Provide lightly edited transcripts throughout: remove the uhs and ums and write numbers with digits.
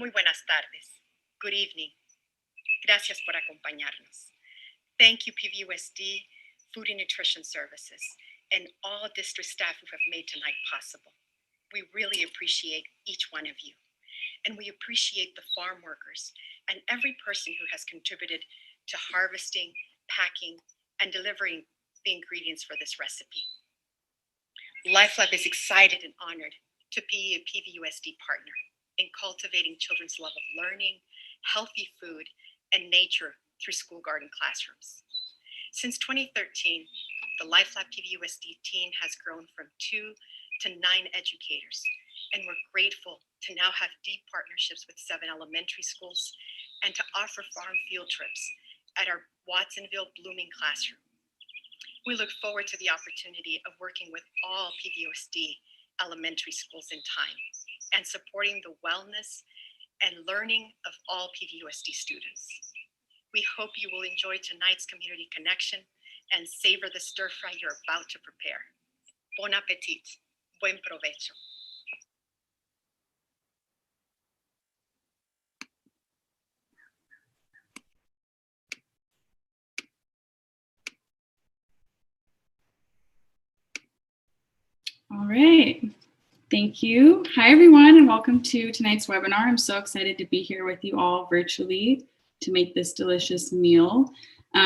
Muy buenas tardes. Good evening. Gracias por acompañarnos. Thank you, PVUSD, Food and Nutrition Services, and all district staff who have made tonight possible. We really appreciate each one of you. And we appreciate the farm workers and every person who has contributed to harvesting, packing, and delivering the ingredients for this recipe. LifeLab is excited and honored to be a PVUSD partner in cultivating children's love of learning, healthy food, and nature through school garden classrooms. Since 2013, the LifeLab PVUSD team has grown from 2 to 9 educators, and we're grateful to now have deep partnerships with 7 elementary schools and to offer farm field trips at our Watsonville Blooming classroom. We look forward to the opportunity of working with all PVUSD elementary schools in time and supporting the wellness and learning of all PVUSD students. We hope you will enjoy tonight's community connection and savor the stir fry you're about to prepare. Bon appetit, buen provecho. All right. Thank you. Hi, everyone, and welcome to tonight's webinar. I'm so excited to be here with you all virtually to make this delicious meal.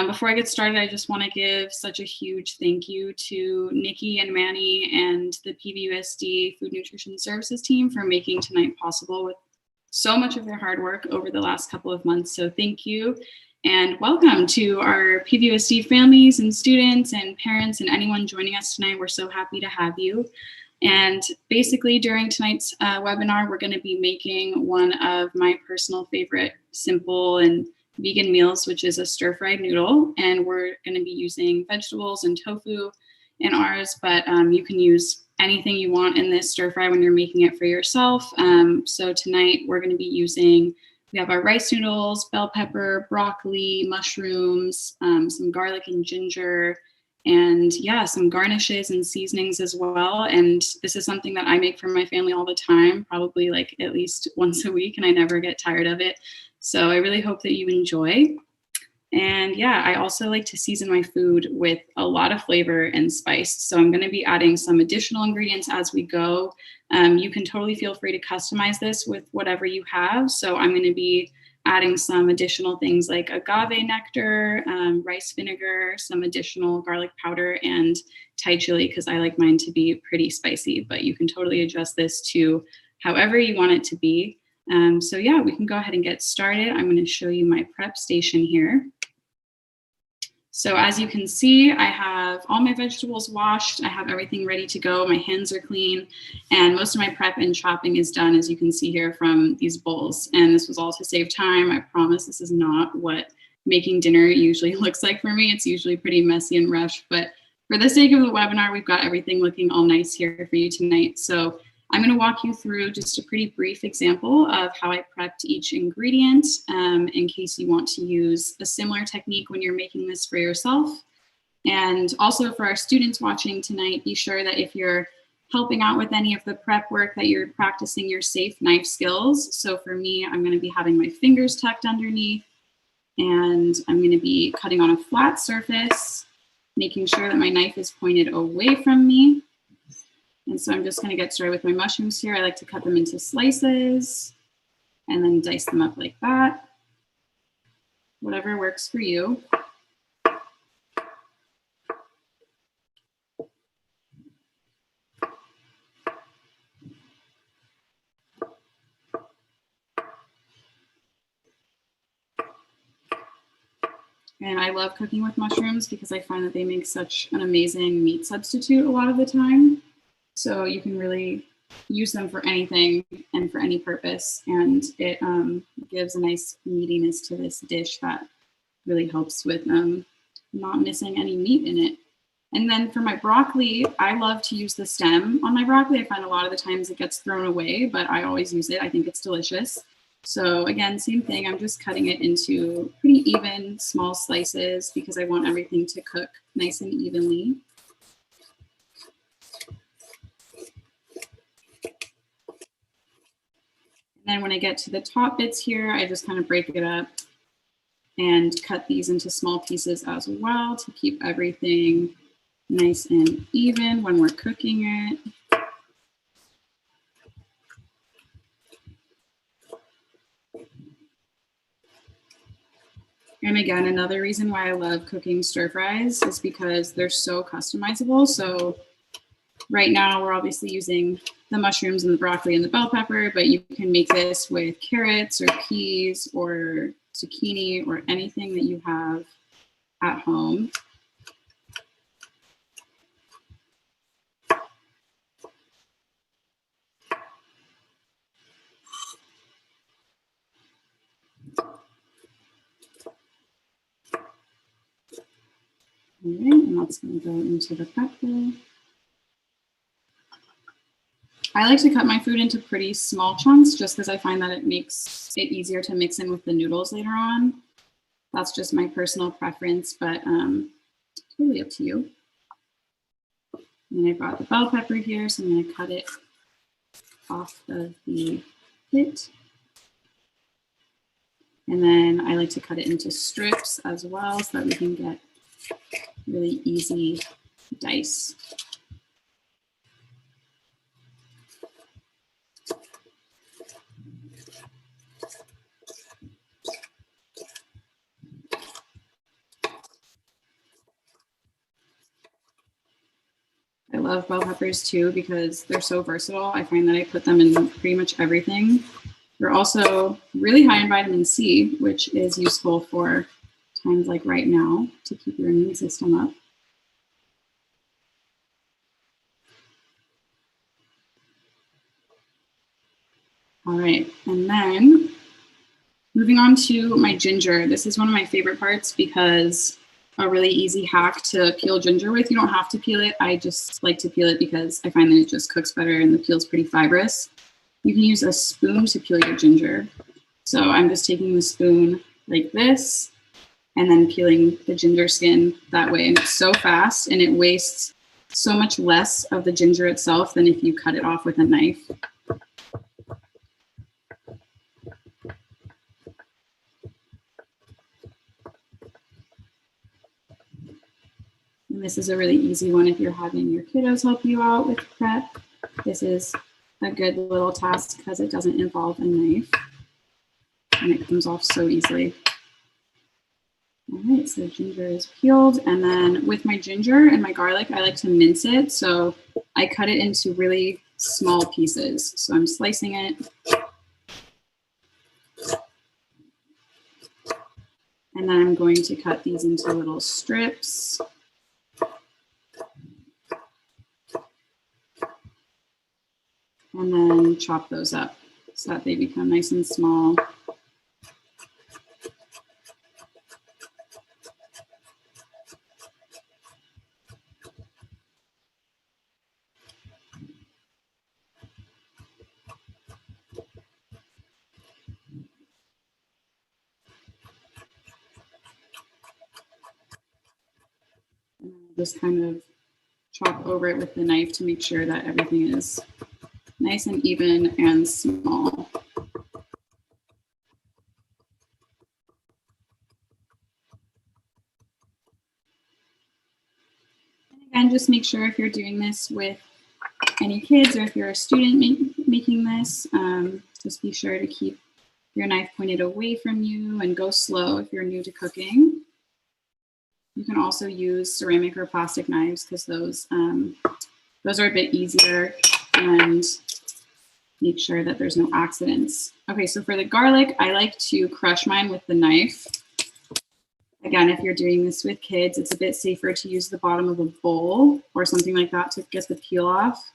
Before I get started, I just want to give such a huge thank you to Nikki and Manny and the PVUSD Food Nutrition Services team for making tonight possible with so much of their hard work over the last couple of months. So thank you, and welcome to our PVUSD families and students and parents and anyone joining us tonight. We're so happy to have you. And basically during tonight's webinar, we're going to be making one of my personal favorite simple and vegan meals, which is a stir-fried noodle. And we're going to be using vegetables and tofu in ours, but you can use anything you want in this stir-fry when you're making it for yourself. So tonight we're going to be using, we have our rice noodles, bell pepper, broccoli, mushrooms, some garlic and ginger, and yeah, some garnishes and seasonings as well. And this is something that I make for my family all the time, probably like at least once a week, and I never get tired of it. So I really hope that you enjoy. And yeah, I also like to season my food with a lot of flavor and spice. So I'm going to be adding some additional ingredients as we go. You can totally feel free to customize this with whatever you have. So I'm going to be adding some additional things like agave nectar, rice vinegar, some additional garlic powder, and Thai chili, because I like mine to be pretty spicy, but you can totally adjust this to however you want it to be. So yeah, we can go ahead and get started. I'm going to show you my prep station here. So as you can see, I have all my vegetables washed. I have everything ready to go. My hands are clean, and most of my prep and chopping is done, as you can see here from these bowls. And this was all to save time. I promise this is not what making dinner usually looks like for me. It's usually pretty messy and rushed, but for the sake of the webinar, we've got everything looking all nice here for you tonight. So I'm going to walk you through just a pretty brief example of how I prepped each ingredient in case you want to use a similar technique when you're making this for yourself. And also for our students watching tonight, be sure that if you're helping out with any of the prep work that you're practicing your safe knife skills. So for me, I'm going to be having my fingers tucked underneath, and I'm going to be cutting on a flat surface, making sure that my knife is pointed away from me. And so I'm just going to get started with my mushrooms here. I like to cut them into slices and then dice them up like that. Whatever works for you. And I love cooking with mushrooms because I find that they make such an amazing meat substitute a lot of the time. So you can really use them for anything and for any purpose. And it gives a nice meatiness to this dish that really helps with not missing any meat in it. And then for my broccoli, I love to use the stem on my broccoli. I find a lot of the times it gets thrown away, but I always use it. I think it's delicious. So again, same thing. I'm just cutting it into pretty even small slices because I want everything to cook nice and evenly. And then when I get to the top bits here, I just kind of break it up and cut these into small pieces as well to keep everything nice and even when we're cooking it. And again, another reason why I love cooking stir fries is because they're so customizable. So right now we're obviously using the mushrooms and the broccoli and the bell pepper, but you can make this with carrots or peas or zucchini or anything that you have at home. All right, and that's going to go into the prep bowl. I like to cut my food into pretty small chunks just because I find that it makes it easier to mix in with the noodles later on. That's just my personal preference, but totally up to you. And I've got the bell pepper here, so I'm going to cut it off of the pit. And then I like to cut it into strips as well so that we can get really easy dice. I love bell peppers too because they're so versatile. I find that I put them in pretty much everything. They're also really high in vitamin C, which is useful for times like right now to keep your immune system up. All right, and then moving on to my ginger. This is one of my favorite parts because a really easy hack to peel ginger with. You don't have to peel it. I just like to peel it because I find that it just cooks better and the peel's pretty fibrous. You can use a spoon to peel your ginger. So I'm just taking the spoon like this and then peeling the ginger skin that way. And it's so fast and it wastes so much less of the ginger itself than if you cut it off with a knife. And this is a really easy one if you're having your kiddos help you out with prep. This is a good little task because it doesn't involve a knife and it comes off so easily. All right, so ginger is peeled, and then with my ginger and my garlic, I like to mince it. So I cut it into really small pieces. So I'm slicing it. And then I'm going to cut these into little strips. And then chop those up so that they become nice and small. Just kind of chop over it with the knife to make sure that everything is nice and even and small. And just make sure if you're doing this with any kids or if you're a student making this, just be sure to keep your knife pointed away from you and go slow if you're new to cooking. You can also use ceramic or plastic knives because those are a bit easier and make sure that there's no accidents. Okay, so for the garlic, I like to crush mine with the knife. Again, if you're doing this with kids, it's a bit safer to use the bottom of a bowl or something like that to get the peel off.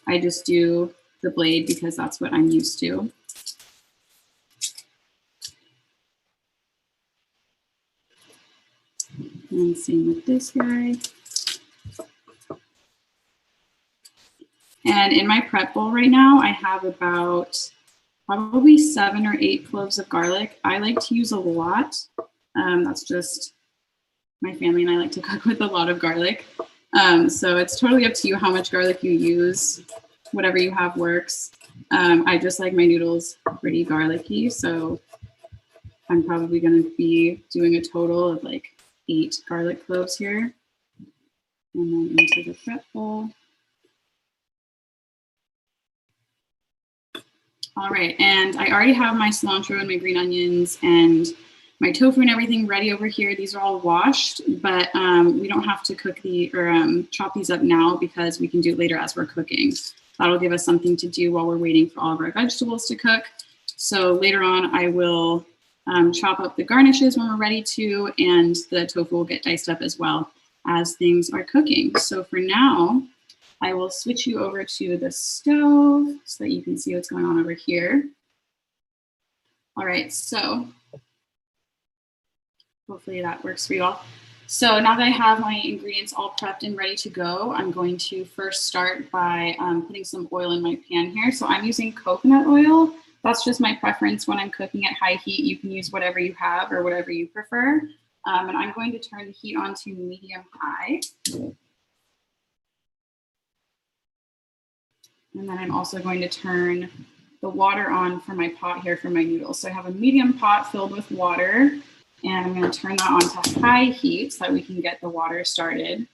I just do the blade because that's what I'm used to. And same with this guy. And in my prep bowl right now, I have about probably 7 or 8 cloves of garlic. I like to use a lot. That's just my family and I like to cook with a lot of garlic. So it's totally up to you how much garlic you use. Whatever you have works. I just like my noodles pretty garlicky, so I'm probably going to be doing a total of like 8 garlic cloves here. And then into the prep bowl. All right, and I already have my cilantro and my green onions and my tofu and everything ready over here. These are all washed, but we don't have to cook chop these up now because we can do it later as we're cooking. That'll give us something to do while we're waiting for all of our vegetables to cook. So later on, I will chop up the garnishes when we're ready to, and the tofu will get diced up as well as things are cooking. So for now, I will switch you over to the stove so that you can see what's going on over here. All right, so hopefully that works for you all. So now that I have my ingredients all prepped and ready to go, I'm going to first start by putting some oil in my pan here. So I'm using coconut oil. That's just my preference when I'm cooking at high heat. You can use whatever you have or whatever you prefer. And I'm going to turn the heat on to medium-high. And then I'm also going to turn the water on for my pot here for my noodles. So I have a medium pot filled with water, and I'm going to turn that on to high heat so that we can get the water started,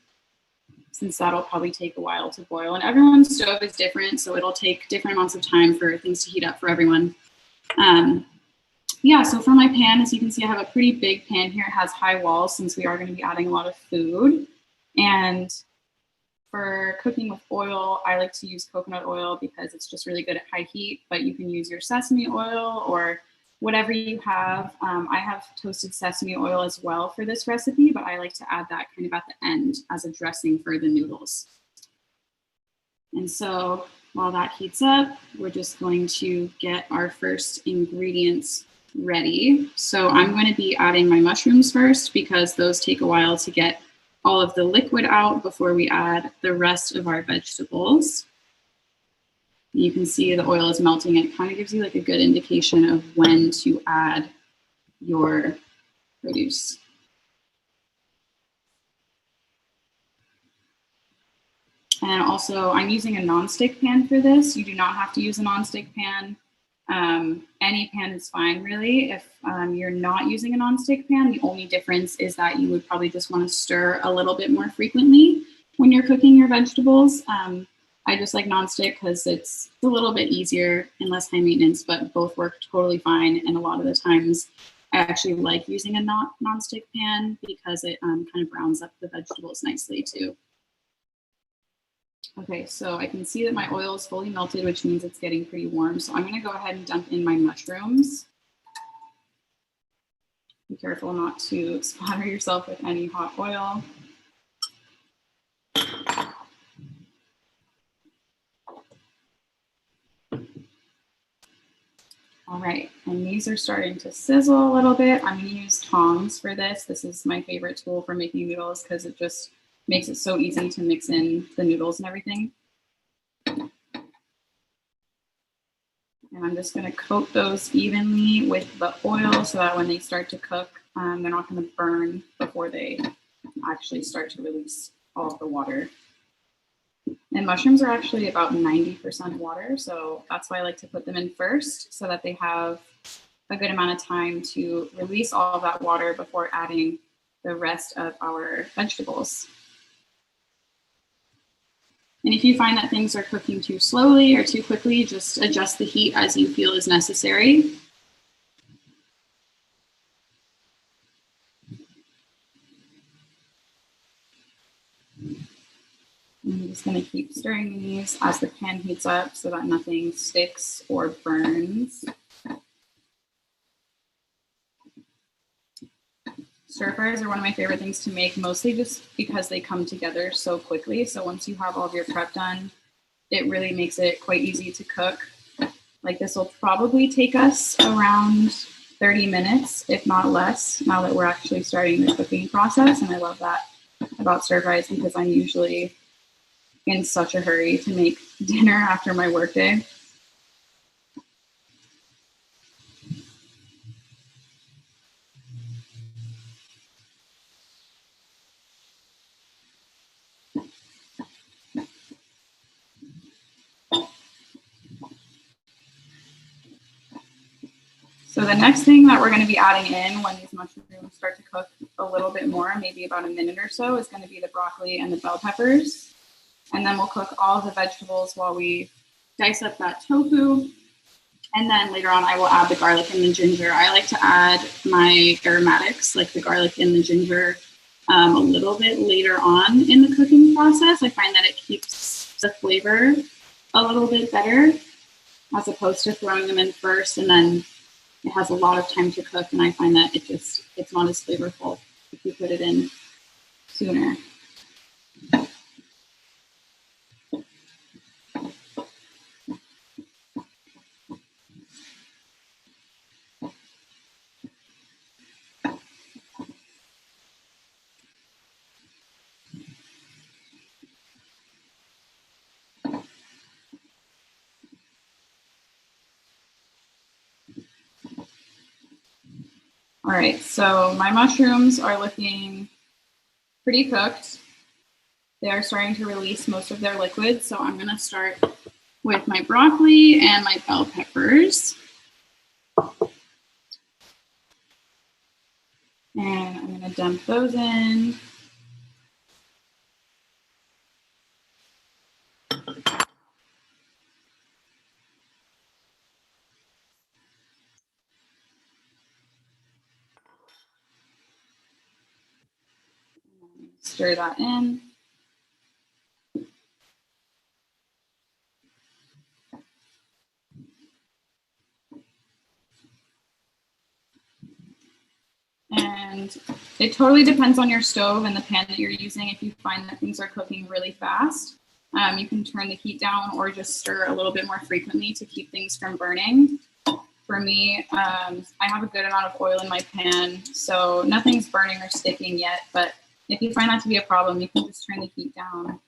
since that'll probably take a while to boil. And everyone's stove is different, so it'll take different amounts of time for things to heat up for everyone. Yeah, so for my pan, as you can see, I have a pretty big pan here. It has high walls since we are going to be adding a lot of food. And for cooking with oil, I like to use coconut oil because it's just really good at high heat, but you can use your sesame oil or whatever you have. I have toasted sesame oil as well for this recipe, but I like to add that kind of at the end as a dressing for the noodles. And so while that heats up, we're just going to get our first ingredients ready. So I'm going to be adding my mushrooms first because those take a while to get all of the liquid out before we add the rest of our vegetables. You can see the oil is melting, and it kind of gives you like a good indication of when to add your produce. And also, I'm using a nonstick pan for this. You do not have to use a nonstick pan. Any pan is fine, really. If you're not using a nonstick pan, the only difference is that you would probably just want to stir a little bit more frequently when you're cooking your vegetables. I just like nonstick because it's a little bit easier and less high maintenance, but both work totally fine. And a lot of the times, I actually like using a nonstick pan because it kind of browns up the vegetables nicely too. Okay, so I can see that my oil is fully melted, which means it's getting pretty warm. So I'm going to go ahead and dump in my mushrooms. Be careful not to splatter yourself with any hot oil. All right, and these are starting to sizzle a little bit. I'm going to use tongs for this. This is my favorite tool for making noodles because it just makes it so easy to mix in the noodles and everything. And I'm just going to coat those evenly with the oil so that when they start to cook, they're not going to burn before they actually start to release all of the water. And mushrooms are actually about 90% water, so that's why I like to put them in first so that they have a good amount of time to release all of that water before adding the rest of our vegetables. And if you find that things are cooking too slowly or too quickly, just adjust the heat as you feel is necessary. I'm just going to keep stirring these as the pan heats up so that nothing sticks or burns. Stir fries are one of my favorite things to make, mostly just because they come together so quickly. So once you have all of your prep done, it really makes it quite easy to cook. Like this will probably take us around 30 minutes, if not less, now that we're actually starting the cooking process. And I love that about stir fries because I'm usually in such a hurry to make dinner after my workday. So the next thing that we're going to be adding in when these mushrooms start to cook a little bit more, maybe about a minute or so, is going to be the broccoli and the bell peppers. And then we'll cook all of the vegetables while we dice up that tofu. And then later on, I will add the garlic and the ginger. I like to add my aromatics, like the garlic and the ginger, a little bit later on in the cooking process. I find that it keeps the flavor a little bit better as opposed to throwing them in first, and then it has a lot of time to cook, and I find that it's not as flavorful if you put it in sooner. All right, so my mushrooms are looking pretty cooked. They are starting to release most of their liquids, so I'm going to start with my broccoli and my bell peppers. And I'm going to dump those in. Stir that in. And it totally depends on your stove and the pan that you're using. If you find that things are cooking really fast, you can turn the heat down or just stir a little bit more frequently to keep things from burning. For me, I have a good amount of oil in my pan, so nothing's burning or sticking yet, but if you find that to be a problem, you can just turn the heat down.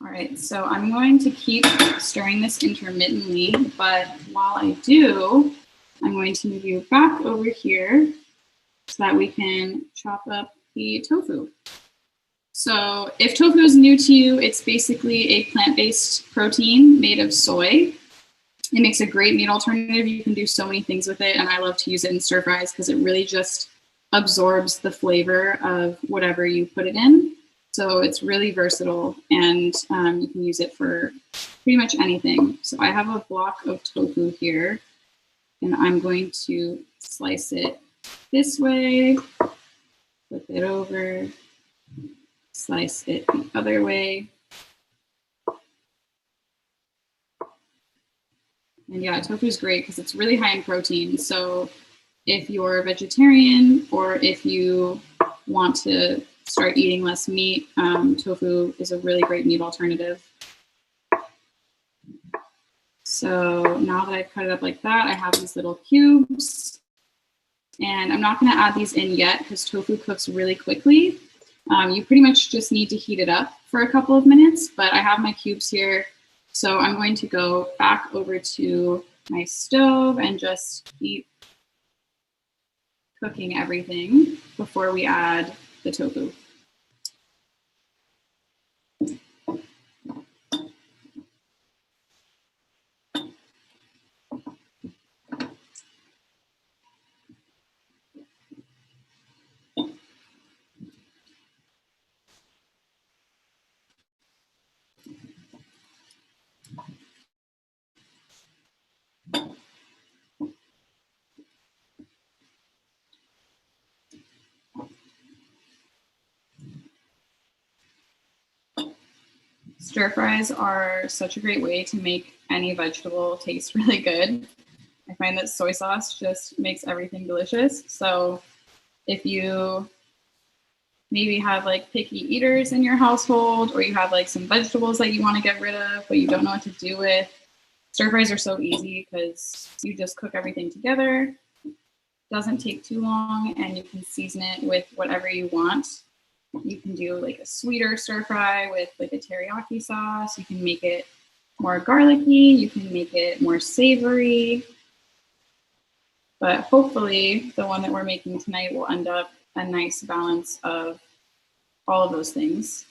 All right, so I'm going to keep stirring this intermittently, but while I do, I'm going to move you back over here so that we can chop up the tofu. So if tofu is new to you, it's basically a plant-based protein made of soy. It makes a great meat alternative. You can do so many things with it, and I love to use it in stir fries because it really just absorbs the flavor of whatever you put it in. So it's really versatile, and you can use it for pretty much anything. So I have a block of tofu here, and I'm going to slice it this way, flip it over, slice it the other way. And yeah, tofu is great because it's really high in protein. So if you're a vegetarian or if you want to start eating less meat, tofu is a really great meat alternative. So now that I've cut it up like that, I have these little cubes. And I'm not going to add these in yet because tofu cooks really quickly. You pretty much just need to heat it up for a couple of minutes, but I have my cubes here. So I'm going to go back over to my stove and just keep cooking everything before we add the tofu. Stir fries are such a great way to make any vegetable taste really good. I find that soy sauce just makes everything delicious. So if you maybe have like picky eaters in your household, or you have like some vegetables that you want to get rid of, but you don't know what to do with, stir fries are so easy because you just cook everything together. Doesn't take too long, and you can season it with whatever you want. You can do like a sweeter stir fry with like a teriyaki sauce. You can make it more garlicky. You can make it more savory. But hopefully the one that we're making tonight will end up a nice balance of all of those things.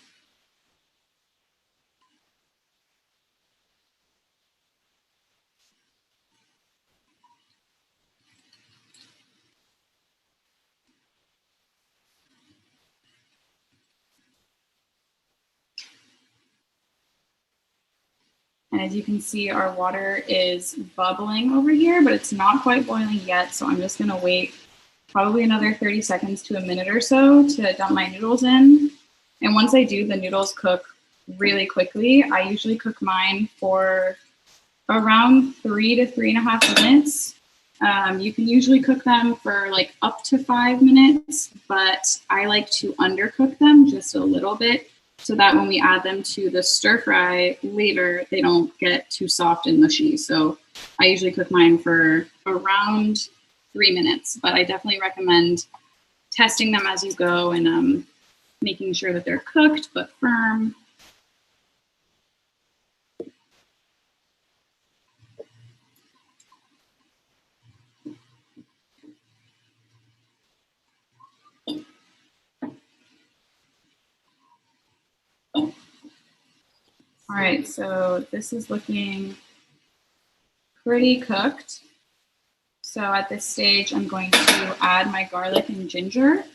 And as you can see, our water is bubbling over here, but it's not quite boiling yet. So I'm just gonna wait probably another 30 seconds to a minute or so to dump my noodles in. And once I do, the noodles cook really quickly. I usually cook mine for around 3 to 3.5 minutes. You can usually cook them for like up to 5 minutes, but I like to undercook them just a little bit so that when we add them to the stir fry later, they don't get too soft and mushy. So I usually cook mine for around 3 minutes, but I definitely recommend testing them as you go and making sure that they're cooked but firm. All right, so this is looking pretty cooked. So at this stage, I'm going to add my garlic and ginger.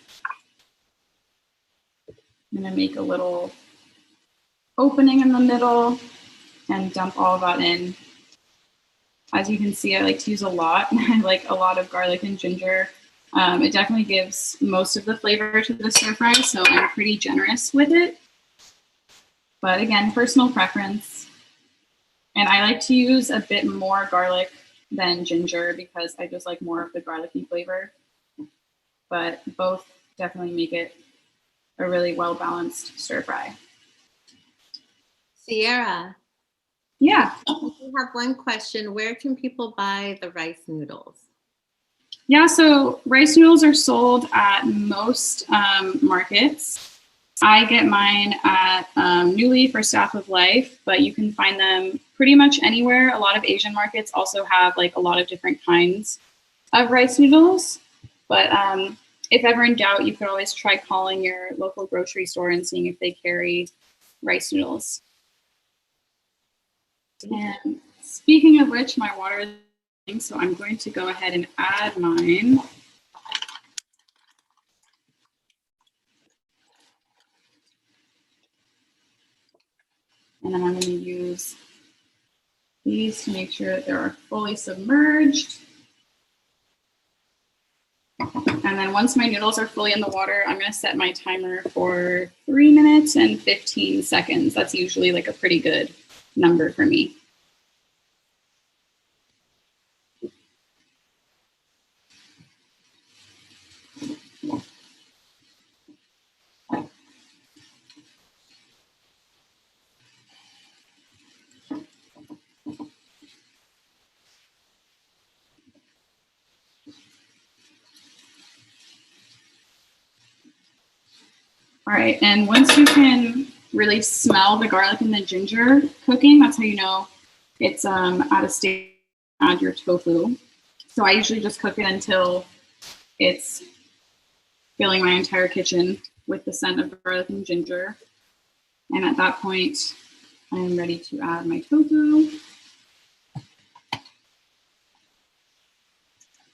I'm gonna make a little opening in the middle and dump all of that in. As you can see, I like to use a lot. I like a lot of garlic and ginger. It definitely gives most of the flavor to the stir fry, so I'm pretty generous with it. But again, personal preference. And I like to use a bit more garlic than ginger because I just like more of the garlicky flavor. But both definitely make it a really well-balanced stir fry. Sierra. Yeah. I have one question. Where can people buy the rice noodles? Yeah, so rice noodles are sold at most markets. I get mine at Newly for Staff of Life, but you can find them pretty much anywhere. A lot of Asian markets also have like a lot of different kinds of rice noodles. But if ever in doubt, you could always try calling your local grocery store and seeing if they carry rice noodles. And speaking of which, my water is boiling, so I'm going to go ahead and add mine. And then I'm going to use these to make sure that they're fully submerged. And then once my noodles are fully in the water, I'm going to set my timer for 3 minutes and 15 seconds. That's usually like a pretty good number for me. All right, and once you can really smell the garlic and the ginger cooking, that's how you know it's at a stage to add your tofu. So I usually just cook it until it's filling my entire kitchen with the scent of garlic and ginger. And at that point, I am ready to add my tofu.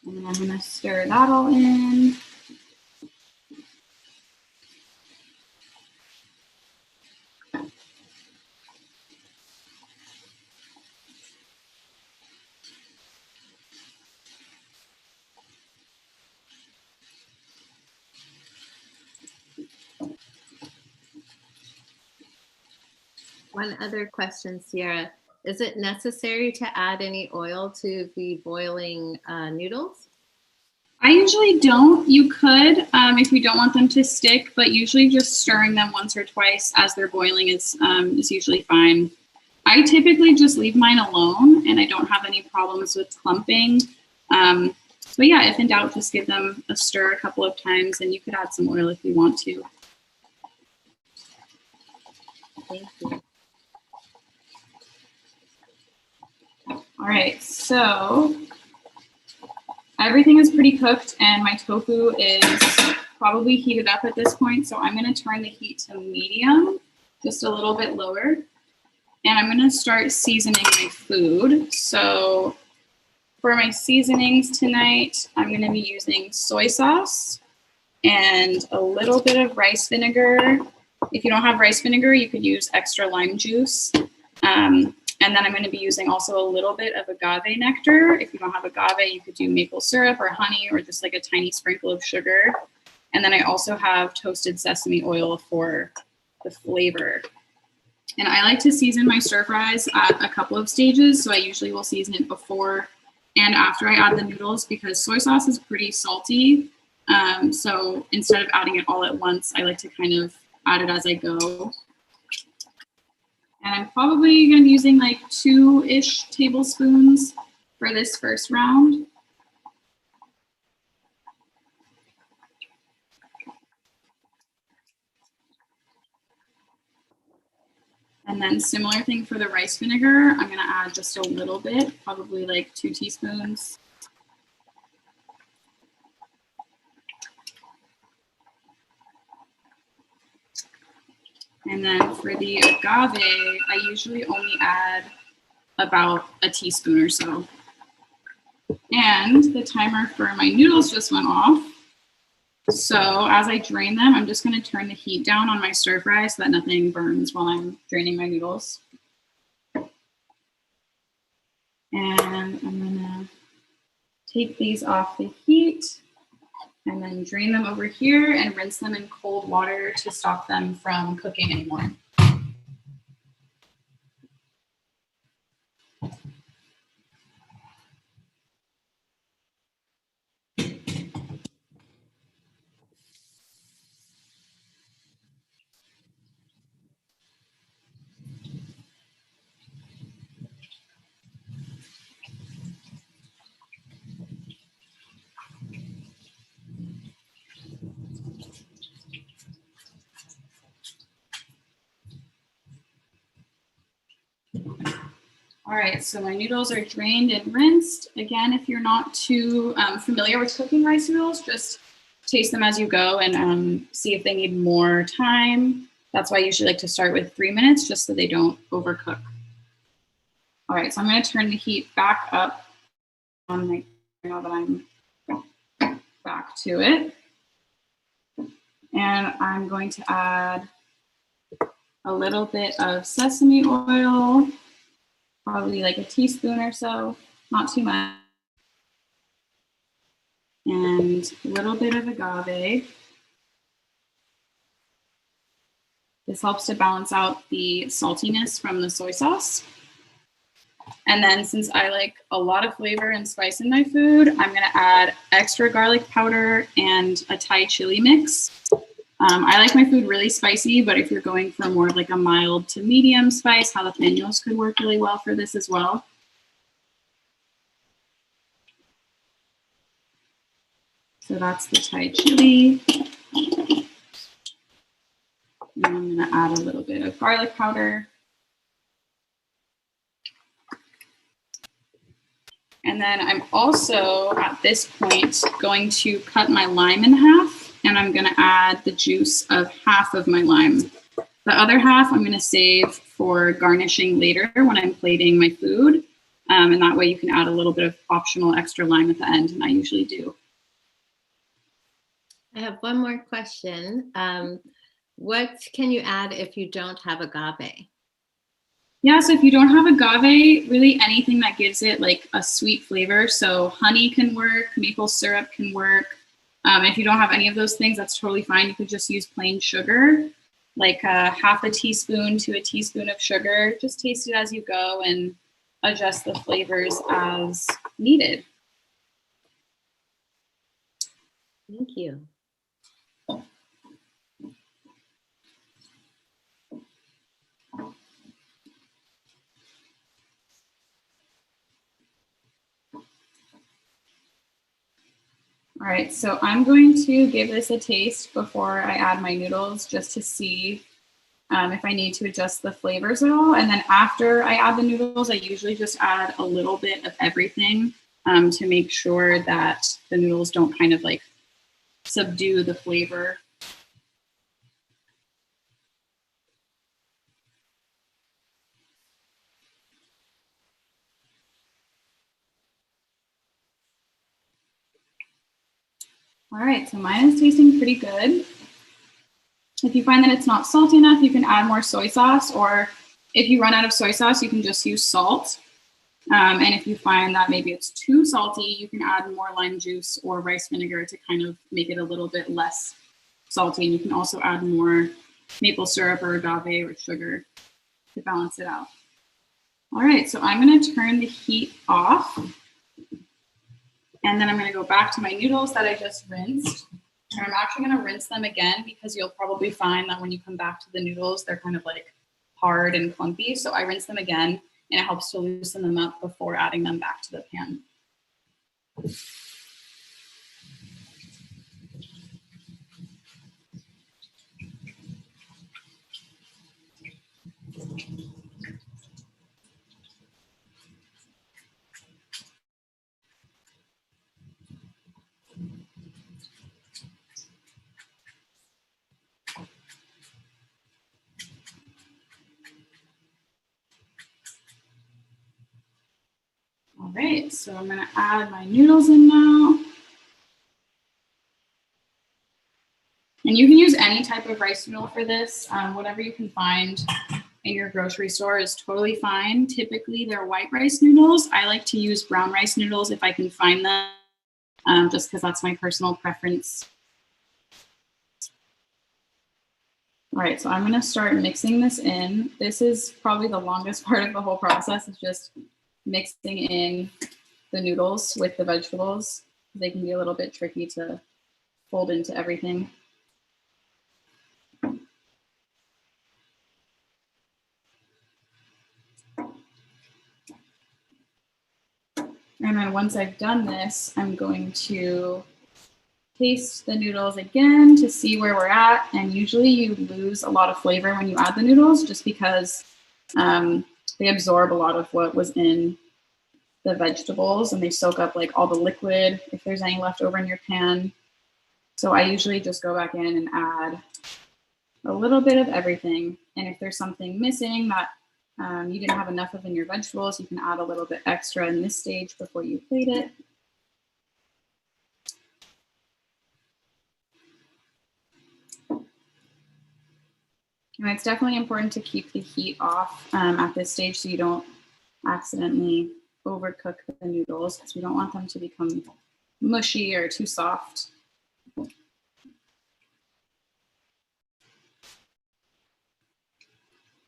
And then I'm gonna stir that all in. One other question, Sierra. Is it necessary to add any oil to the boiling noodles? I usually don't. You could if you don't want them to stick, but usually just stirring them once or twice as they're boiling is usually fine. I typically just leave mine alone and I don't have any problems with clumping. But yeah, if in doubt, just give them a stir a couple of times and you could add some oil if you want to. Thank you. All right, so everything is pretty cooked and my tofu is probably heated up at this point. So I'm gonna turn the heat to medium, just a little bit lower. And I'm gonna start seasoning my food. So for my seasonings tonight, I'm gonna be using soy sauce and a little bit of rice vinegar. If you don't have rice vinegar, you could use extra lime juice. And then I'm going to be using also a little bit of agave nectar. If you don't have agave, you could do maple syrup or honey or just like a tiny sprinkle of sugar. And then I also have toasted sesame oil for the flavor. And I like to season my stir fries at a couple of stages. So I usually will season it before and after I add the noodles because soy sauce is pretty salty. So instead of adding it all at once, I like to kind of add it as I go. And I'm probably going to be using like 2-ish tablespoons for this first round. And then similar thing for the rice vinegar, I'm going to add just a little bit, probably like 2 teaspoons. And then for the agave, I usually only add about a teaspoon or so. And the timer for my noodles just went off. So as I drain them, I'm just going to turn the heat down on my stir fry so that nothing burns while I'm draining my noodles. And I'm going to take these off the heat and then drain them over here and rinse them in cold water to stop them from cooking anymore. All right, so my noodles are drained and rinsed. Again, if you're not too familiar with cooking rice noodles, just taste them as you go and see if they need more time. That's why I usually like to start with 3 minutes just so they don't overcook. All right, so I'm going to turn the heat back up on my, now that I'm back to it. And I'm going to add a little bit of sesame oil, probably like a teaspoon or so, not too much. And a little bit of agave. This helps to balance out the saltiness from the soy sauce. And then since I like a lot of flavor and spice in my food, I'm gonna add extra garlic powder and a Thai chili mix. I like my food really spicy, but if you're going for more of like a mild to medium spice, jalapenos could work really well for this as well. So that's the Thai chili. And I'm gonna add a little bit of garlic powder. And then I'm also, at this point, going to cut my lime in half, and I'm gonna add the juice of half of my lime. The other half I'm gonna save for garnishing later when I'm plating my food. And that way you can add a little bit of optional extra lime at the end, and I usually do. I have one more question. What can you add if you don't have agave? Yeah, so if you don't have agave, really anything that gives it like a sweet flavor. So honey can work, maple syrup can work. If you don't have any of those things, that's totally fine. You could just use plain sugar, like half a teaspoon to a teaspoon of sugar. Just taste it as you go and adjust the flavors as needed. Thank you. All right, so I'm going to give this a taste before I add my noodles just to see if I need to adjust the flavors at all. And then after I add the noodles, I usually just add a little bit of everything to make sure that the noodles don't kind of like subdue the flavor. All right, so mine is tasting pretty good. If you find that it's not salty enough, you can add more soy sauce, or if you run out of soy sauce, you can just use salt. And if you find that maybe it's too salty, you can add more lime juice or rice vinegar to kind of make it a little bit less salty. And you can also add more maple syrup or agave or sugar to balance it out. All right, so I'm going to turn the heat off. And then I'm going to go back to my noodles that I just rinsed. And I'm actually going to rinse them again because you'll probably find that when you come back to the noodles, they're kind of like hard and clumpy. So I rinse them again, and it helps to loosen them up before adding them back to the pan. All right, so I'm going to add my noodles in now. And you can use any type of rice noodle for this. Whatever you can find in your grocery store is totally fine. Typically, they're white rice noodles. I like to use brown rice noodles if I can find them, just because that's my personal preference. All right, so I'm going to start mixing this in. This is probably the longest part of the whole process, is just mixing in the noodles with the vegetables. They can be a little bit tricky to fold into everything. And then once I've done this, I'm going to taste the noodles again to see where we're at. And usually you lose a lot of flavor when you add the noodles, just because they absorb a lot of what was in the vegetables, and they soak up like all the liquid if there's any left over in your pan. So I usually just go back in and add a little bit of everything. And if there's something missing that you didn't have enough of in your vegetables, you can add a little bit extra in this stage before you plate it. And it's definitely important to keep the heat off at this stage so you don't accidentally overcook the noodles, because we don't want them to become mushy or too soft.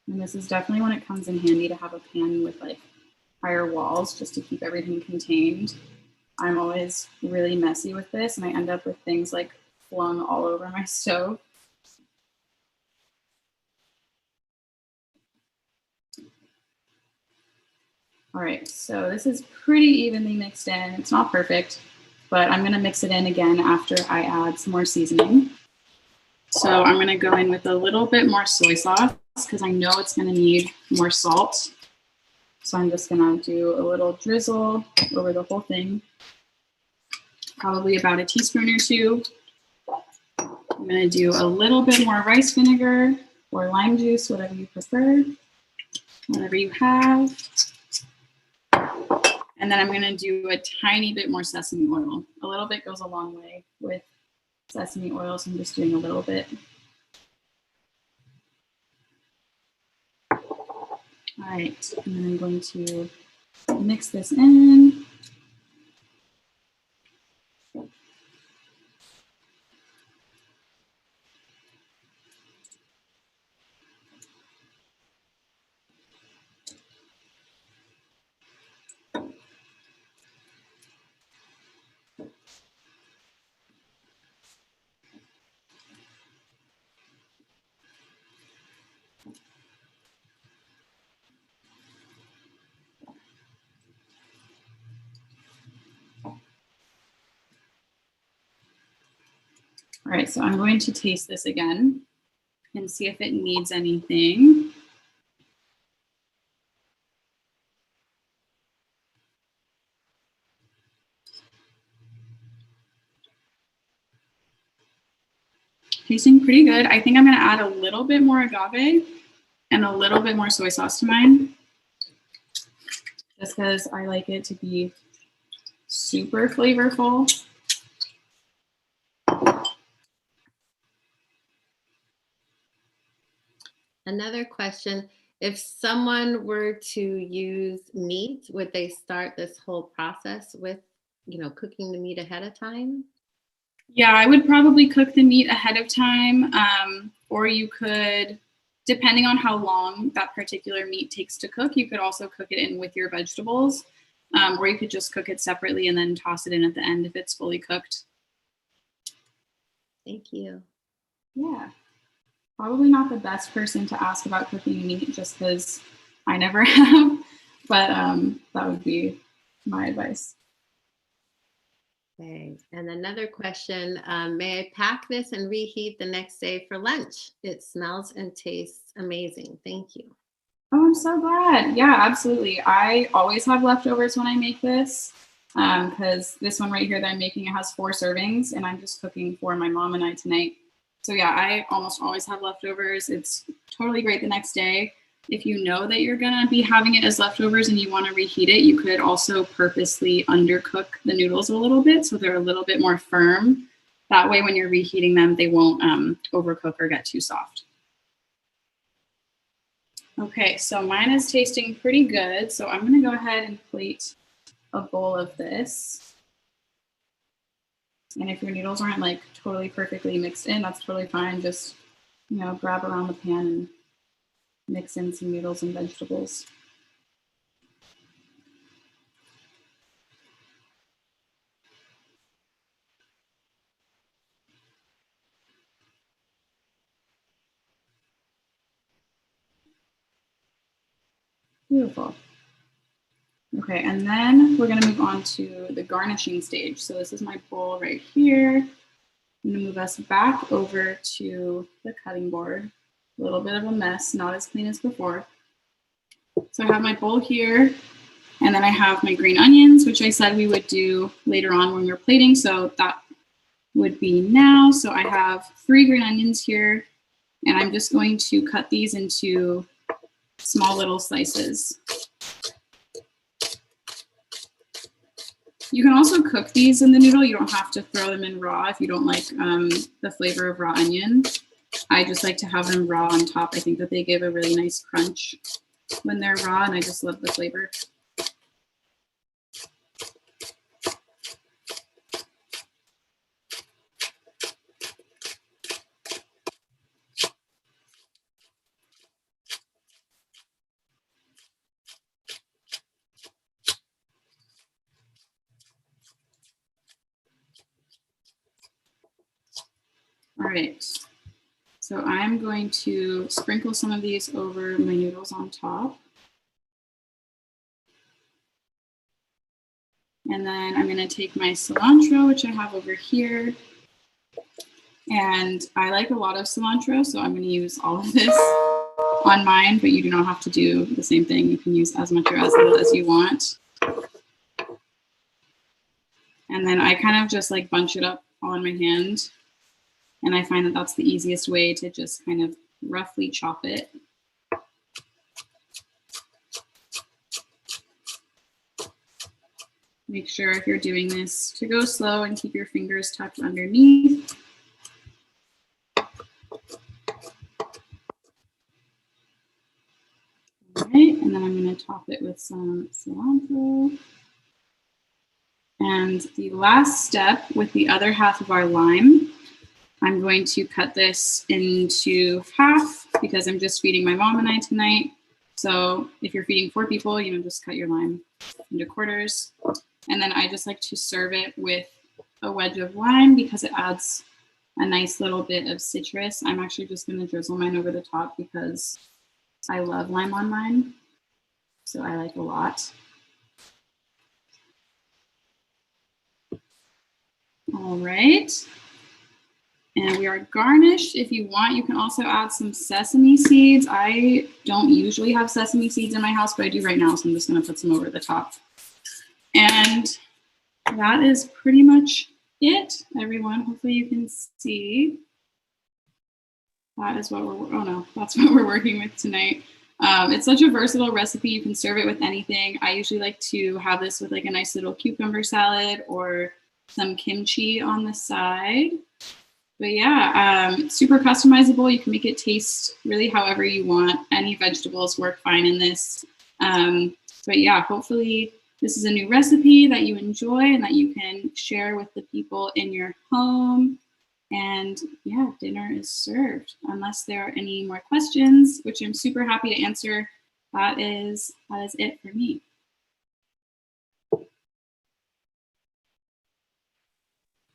And this is definitely when it comes in handy to have a pan with like higher walls, just to keep everything contained. I'm always really messy with this, and I end up with things like flung all over my stove. All right, so this is pretty evenly mixed in. It's not perfect, but I'm gonna mix it in again after I add some more seasoning. So I'm gonna go in with a little bit more soy sauce, because I know it's gonna need more salt. So I'm just gonna do a little drizzle over the whole thing, probably about a teaspoon or two. I'm gonna do a little bit more rice vinegar or lime juice, whatever you prefer, whatever you have. And then I'm gonna do a tiny bit more sesame oil. A little bit goes a long way with sesame oil, so I'm just doing a little bit. All right, and then I'm going to mix this in. All right, so I'm going to taste this again. and see if it needs anything. Tasting pretty good. I think I'm gonna add a little bit more agave and a little bit more soy sauce to mine, just because I like it to be super flavorful. Another question, if someone were to use meat, would they start this whole process with, cooking the meat ahead of time? Yeah, I would probably cook the meat ahead of time, or you could, depending on how long that particular meat takes to cook, you could also cook it in with your vegetables, or you could just cook it separately and then toss it in at the end if it's fully cooked. Thank you. Yeah, probably not the best person to ask about cooking meat just because I never have, but that would be my advice. Okay, and another question, may I pack this and reheat the next day for lunch? It smells and tastes amazing. Thank you. Oh, I'm so glad. Yeah, absolutely. I always have leftovers when I make this because this one right here that I'm making, it has 4 servings and I'm just cooking for my mom and I tonight. So yeah, I almost always have leftovers. It's totally great the next day. If you know that you're gonna be having it as leftovers and you wanna reheat it, you could also purposely undercook the noodles a little bit so they're a little bit more firm. That way when you're reheating them, they won't overcook or get too soft. Okay, so mine is tasting pretty good. So I'm gonna go ahead and plate a bowl of this. And if your noodles aren't like totally perfectly mixed in, that's totally fine. Just, grab around the pan and mix in some noodles and vegetables. Beautiful. Okay, and then we're gonna move on to the garnishing stage. So this is my bowl right here. I'm gonna move us back over to the cutting board. A little bit of a mess, not as clean as before. So I have my bowl here, and then I have my green onions, which I said we would do later on when we were plating. So that would be now. So I have 3 green onions here, and I'm just going to cut these into small little slices. You can also cook these in the noodle. You don't have to throw them in raw if you don't like the flavor of raw onion. I just like to have them raw on top. I think that they give a really nice crunch when they're raw, and I just love the flavor. All right, so I'm going to sprinkle some of these over my noodles on top. And then I'm gonna take my cilantro, which I have over here. And I like a lot of cilantro, so I'm gonna use all of this on mine, but you do not have to do the same thing. You can use as much or as little as you want. And then I kind of just like bunch it up on my hand. And I find that that's the easiest way to just kind of roughly chop it. Make sure if you're doing this to go slow and keep your fingers tucked underneath. All right, and then I'm going to top it with some cilantro. And the last step with the other half of our lime, I'm going to cut this into half because I'm just feeding my mom and I tonight. So if you're feeding 4 people, just cut your lime into quarters. And then I just like to serve it with a wedge of lime because it adds a nice little bit of citrus. I'm actually just going to drizzle mine over the top because I love lime on mine. So I like a lot. All right. And we are garnished. If you want, you can also add some sesame seeds. I don't usually have sesame seeds in my house, but I do right now, so I'm just going to put some over the top. And that is pretty much it, everyone. Hopefully you can see. That is what that's what we're working with tonight. It's such a versatile recipe. You can serve it with anything. I usually like to have this with like a nice little cucumber salad or some kimchi on the side. But yeah, super customizable. You can make it taste really however you want. Any vegetables work fine in this. But yeah, hopefully this is a new recipe that you enjoy and that you can share with the people in your home. And yeah, dinner is served. Unless there are any more questions, which I'm super happy to answer, that is it for me.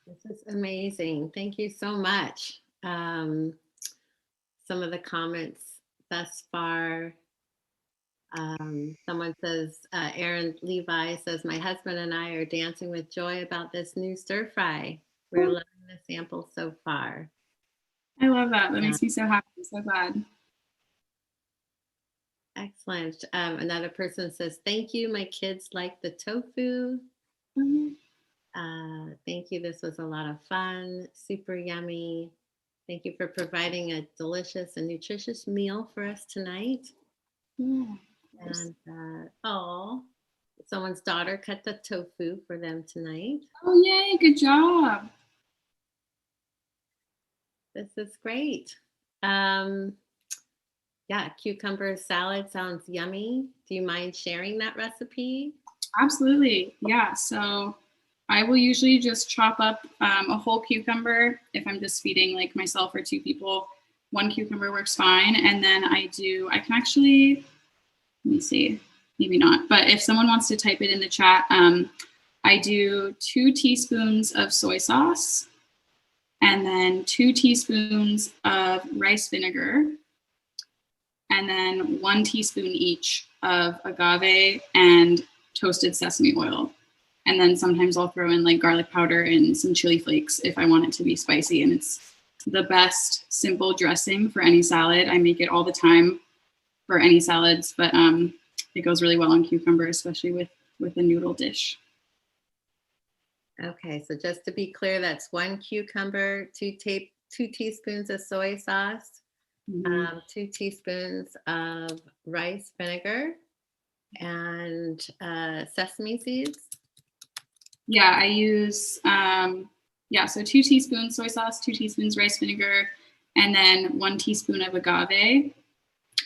This is amazing. Thank you so much. Some of the comments thus far. Someone says, Aaron Levi says, my husband and I are dancing with joy about this new stir fry. We're loving the sample so far. I love that. That makes me so happy. I'm so glad. Excellent. Another person says, thank you. My kids like the tofu. Thank you. This was a lot of fun. Super yummy. Thank you for providing a delicious and nutritious meal for us tonight. Yeah. And someone's daughter cut the tofu for them tonight. Oh, yay. Good job. This is great. Yeah, cucumber salad sounds yummy. Do you mind sharing that recipe? Absolutely. Yeah. So I will usually just chop up a whole cucumber if I'm just feeding like myself or two people. One cucumber works fine. And then I can actually, let me see, maybe not. But if someone wants to type it in the chat, I do 2 teaspoons of soy sauce and then 2 teaspoons of rice vinegar, and then 1 teaspoon each of agave and toasted sesame oil. And then sometimes I'll throw in like garlic powder and some chili flakes if I want it to be spicy. And it's the best simple dressing for any salad. I make it all the time for any salads, but it goes really well on cucumber, especially with a noodle dish. Okay, so just to be clear, that's 1 cucumber, 2 teaspoons of soy sauce, 2 teaspoons of rice vinegar, and sesame seeds. Yeah, I use, so 2 teaspoons soy sauce, 2 teaspoons rice vinegar, and then 1 teaspoon of agave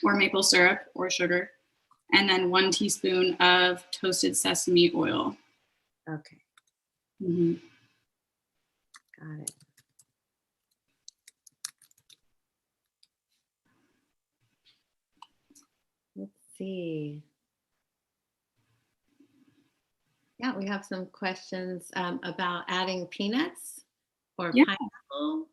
or maple syrup or sugar, and then 1 teaspoon of toasted sesame oil. Okay. Mm-hmm. Got it. Let's see. Yeah, we have some questions about adding peanuts or pineapple.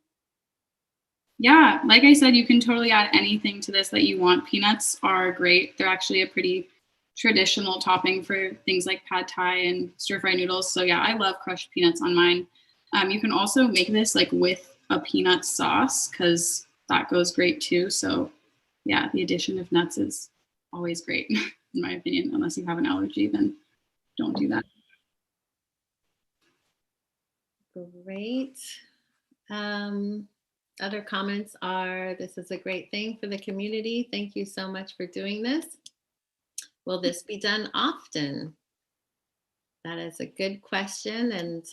Yeah, like I said, you can totally add anything to this that you want. Peanuts are great. They're actually a pretty traditional topping for things like pad thai and stir-fry noodles. So yeah, I love crushed peanuts on mine. You can also make this like with a peanut sauce because that goes great too. So yeah, the addition of nuts is always great in my opinion. Unless you have an allergy, then don't do that. Great. Other comments are, this is a great thing for the community. Thank you so much for doing this. Will this be done often? That is a good question. And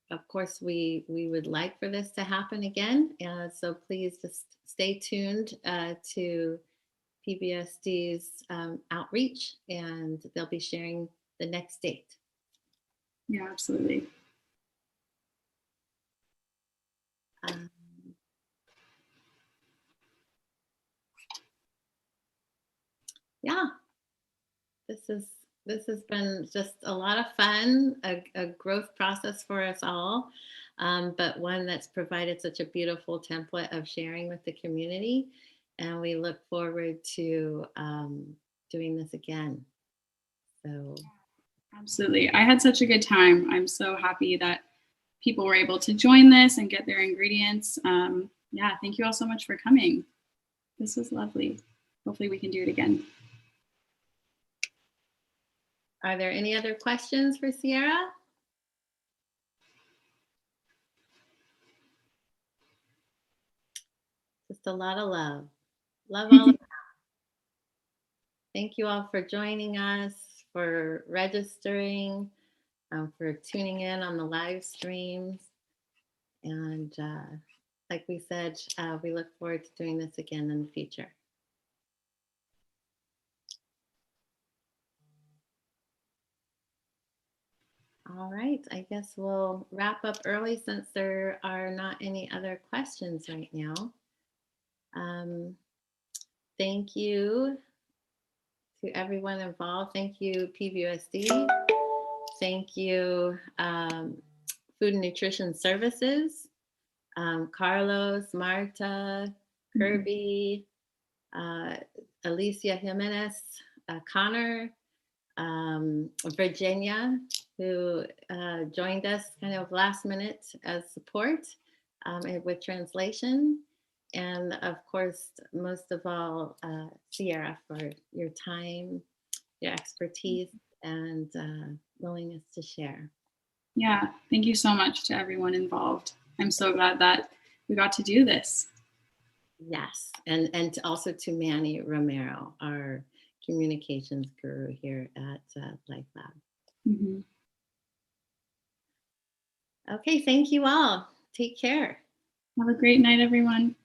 of course, we would like for this to happen again. So please just stay tuned to PVUSD's outreach, and they'll be sharing the next date. Yeah, absolutely. Yeah, this has been just a lot of fun, a growth process for us all, but one that's provided such a beautiful template of sharing with the community, and we look forward to doing this again. So absolutely. I had such a good time. I'm so happy that people were able to join this and get their ingredients. Yeah, thank you all so much for coming. This was lovely. Hopefully we can do it again. Are there any other questions for Sierra? Just a lot of love. Love all of that. Thank you all for joining us, for registering, for tuning in on the live streams. And like we said, we look forward to doing this again in the future. All right, I guess we'll wrap up early since there are not any other questions right now. Thank you to everyone involved. Thank you, PVUSD. Thank you, Food and Nutrition Services, Carlos, Marta, Kirby, Alicia Jimenez, Connor, Virginia, who joined us kind of last minute as support with translation. And of course, most of all, Sierra, for your time, your expertise, and willingness to share. Yeah, thank you so much to everyone involved. I'm so glad that we got to do this. Yes, and also to Manny Romero, our communications guru here at Life Lab. Mm-hmm. Okay, thank you all. Take care. Have a great night, everyone.